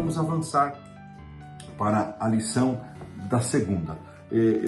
vamos avançar para a lição da segunda.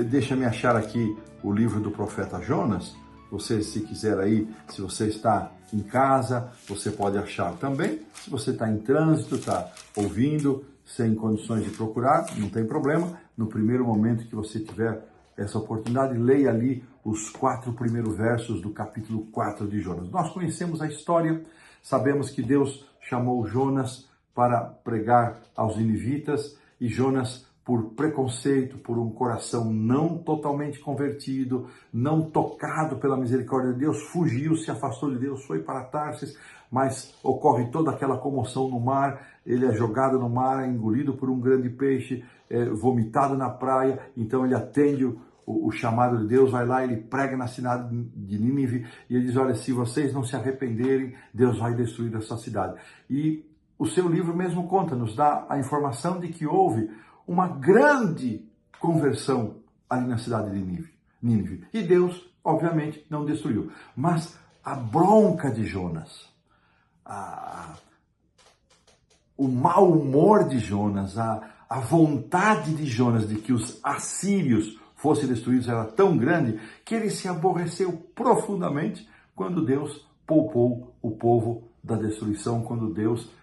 Deixa-me achar aqui o livro do profeta Jonas. Você, se quiser aí, se você está em casa, você pode achar também. Se você está em trânsito, está ouvindo, sem condições de procurar, não tem problema. No primeiro momento que você tiver essa oportunidade, leia ali os 4 primeiros versos do capítulo 4 de Jonas. Nós conhecemos a história, sabemos que Deus chamou Jonas para pregar aos ninivitas, e Jonas, por preconceito, por um coração não totalmente convertido, não tocado pela misericórdia de Deus, fugiu, se afastou de Deus, foi para Tarsis, mas ocorre toda aquela comoção no mar, ele é jogado no mar, é engolido por um grande peixe, é vomitado na praia, então ele atende o chamado de Deus, vai lá, ele prega na cidade de Nínive, e ele diz, olha, se vocês não se arrependerem, Deus vai destruir essa cidade. E o seu livro mesmo conta, nos dá a informação de que houve uma grande conversão ali na cidade de Nínive. E Deus, obviamente, não destruiu. Mas a bronca de Jonas, o mau humor de Jonas, a vontade de Jonas de que os assírios fossem destruídos era tão grande que ele se aborreceu profundamente quando Deus poupou o povo da destruição, quando Deus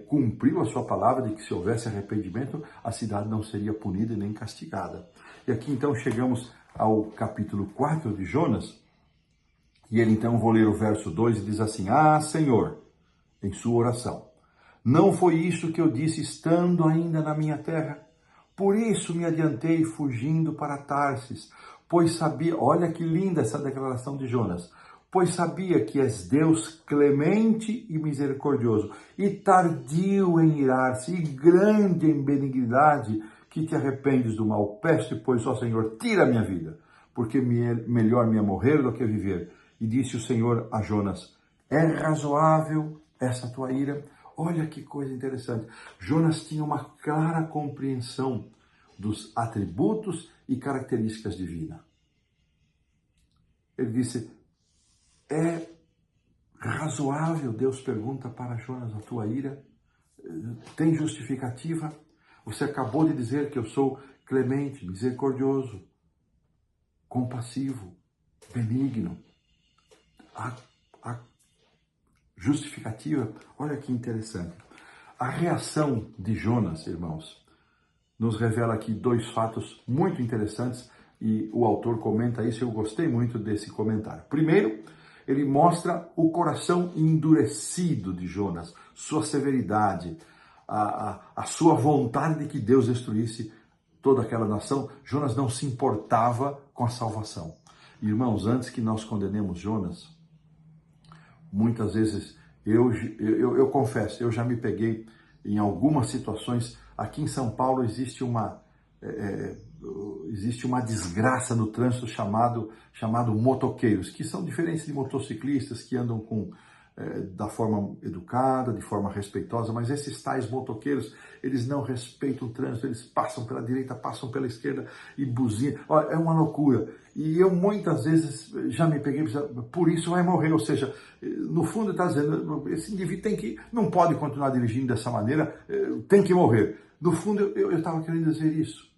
cumpriu a sua palavra de que se houvesse arrependimento, a cidade não seria punida e nem castigada. E aqui então chegamos ao capítulo 4 de Jonas, e ele então, vou ler o verso 2 e diz assim, Senhor, em sua oração, não foi isso que eu disse estando ainda na minha terra? Por isso me adiantei fugindo para Tarsis, pois sabia, olha que linda essa declaração de Jonas, pois sabia que és Deus clemente e misericordioso, e tardio em irar-se, e grande em benignidade, que te arrependes do mal. Peço, pois, ó Senhor, tira a minha vida, porque melhor me é morrer do que viver. E disse o Senhor a Jonas, é razoável essa tua ira? Olha que coisa interessante. Jonas tinha uma clara compreensão dos atributos e características divinas. Ele disse, é razoável, Deus pergunta para Jonas, a tua ira? Tem justificativa? Você acabou de dizer que eu sou clemente, misericordioso, compassivo, benigno. A justificativa, olha que interessante. A reação de Jonas, irmãos, nos revela aqui 2 fatos muito interessantes e o autor comenta isso, eu gostei muito desse comentário. Primeiro, ele mostra o coração endurecido de Jonas, sua severidade, a sua vontade de que Deus destruísse toda aquela nação. Jonas não se importava com a salvação. Irmãos, antes que nós condenemos Jonas, muitas vezes, eu confesso, eu já me peguei em algumas situações. Aqui em São Paulo existe uma desgraça no trânsito chamado motoqueiros, que são diferentes de motociclistas que andam da forma educada, de forma respeitosa, mas esses tais motoqueiros, eles não respeitam o trânsito, eles passam pela direita, passam pela esquerda e buzinam. É uma loucura. E eu muitas vezes já me peguei, por isso vai morrer. Ou seja, no fundo está dizendo, esse indivíduo não pode continuar dirigindo dessa maneira, tem que morrer. No fundo eu estava querendo dizer isso.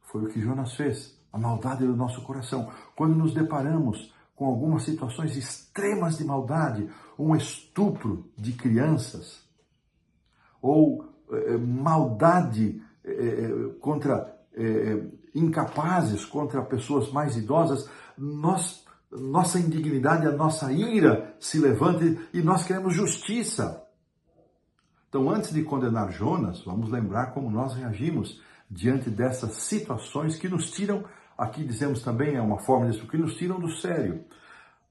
Foi o que Jonas fez, a maldade do nosso coração. Quando nos deparamos com algumas situações extremas de maldade, um estupro de crianças, ou maldade contra incapazes, contra pessoas mais idosas, nossa indignidade, a nossa ira se levanta e nós queremos justiça. Então, antes de condenar Jonas, vamos lembrar como nós reagimos diante dessas situações que nos tiram, aqui dizemos também, é uma forma disso, que nos tiram do sério.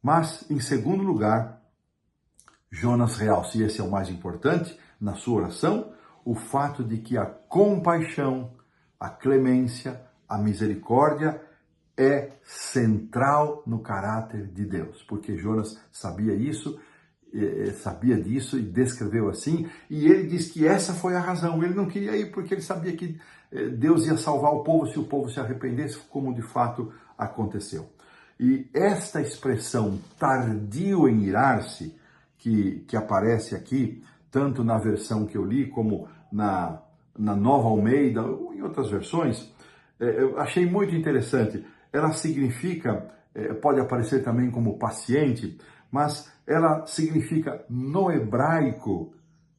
Mas, em segundo lugar, Jonas realça, e esse é o mais importante, na sua oração, o fato de que a compaixão, a clemência, a misericórdia é central no caráter de Deus. Porque Jonas sabia disso e descreveu assim, e ele diz que essa foi a razão. Ele não queria ir porque ele sabia que Deus ia salvar o povo se o povo se arrependesse, como de fato aconteceu. E esta expressão tardio em irar-se, que aparece aqui tanto na versão que eu li como na Nova Almeida ou em outras versões, eu achei muito interessante. Ela significa, pode aparecer também como paciente, mas ela significa, no hebraico,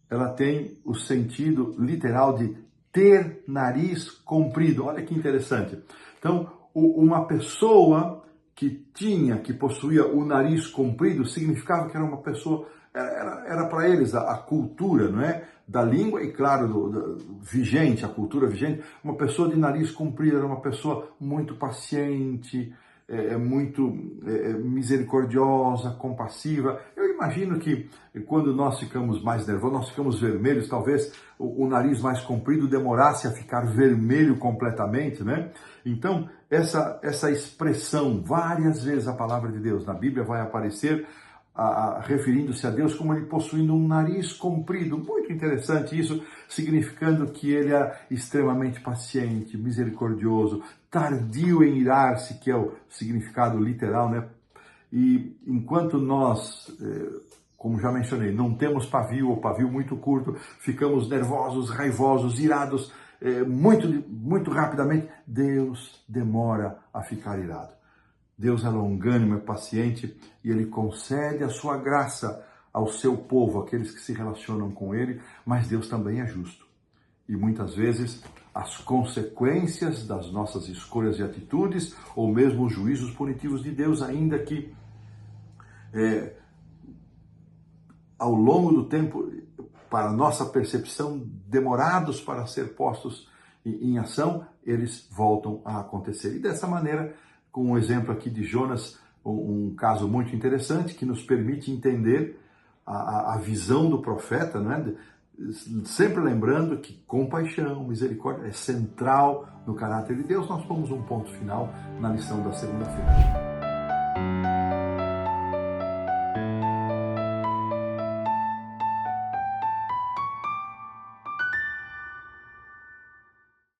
ela tem o sentido literal de ter nariz comprido. Olha que interessante. Então, uma pessoa que possuía o nariz comprido, significava que era uma pessoa, era para eles a cultura, não é? Da língua e, claro, vigente, a cultura vigente. Uma pessoa de nariz comprido era uma pessoa muito paciente, muito misericordiosa, compassiva. Eu imagino que quando nós ficamos mais nervosos, nós ficamos vermelhos, talvez o nariz mais comprido demorasse a ficar vermelho completamente, né? Então, essa expressão, várias vezes a palavra de Deus na Bíblia vai aparecer referindo-se a Deus como ele possuindo um nariz comprido. Muito interessante isso, significando que ele é extremamente paciente, misericordioso, tardio em irar-se, que é o significado literal, né? E enquanto nós, como já mencionei, não temos pavio ou pavio muito curto, ficamos nervosos, raivosos, irados, muito rapidamente, Deus demora a ficar irado. Deus é longânimo, é paciente e Ele concede a sua graça ao seu povo, aqueles que se relacionam com Ele, mas Deus também é justo. E muitas vezes as consequências das nossas escolhas e atitudes, ou mesmo os juízos punitivos de Deus, ainda que ao longo do tempo, para nossa percepção, demorados para ser postos em ação, eles voltam a acontecer. E dessa maneira, com um exemplo aqui de Jonas, um caso muito interessante que nos permite entender a visão do profeta, né? Sempre lembrando que compaixão, misericórdia é central no caráter de Deus. Nós pomos um ponto final na lição da segunda-feira.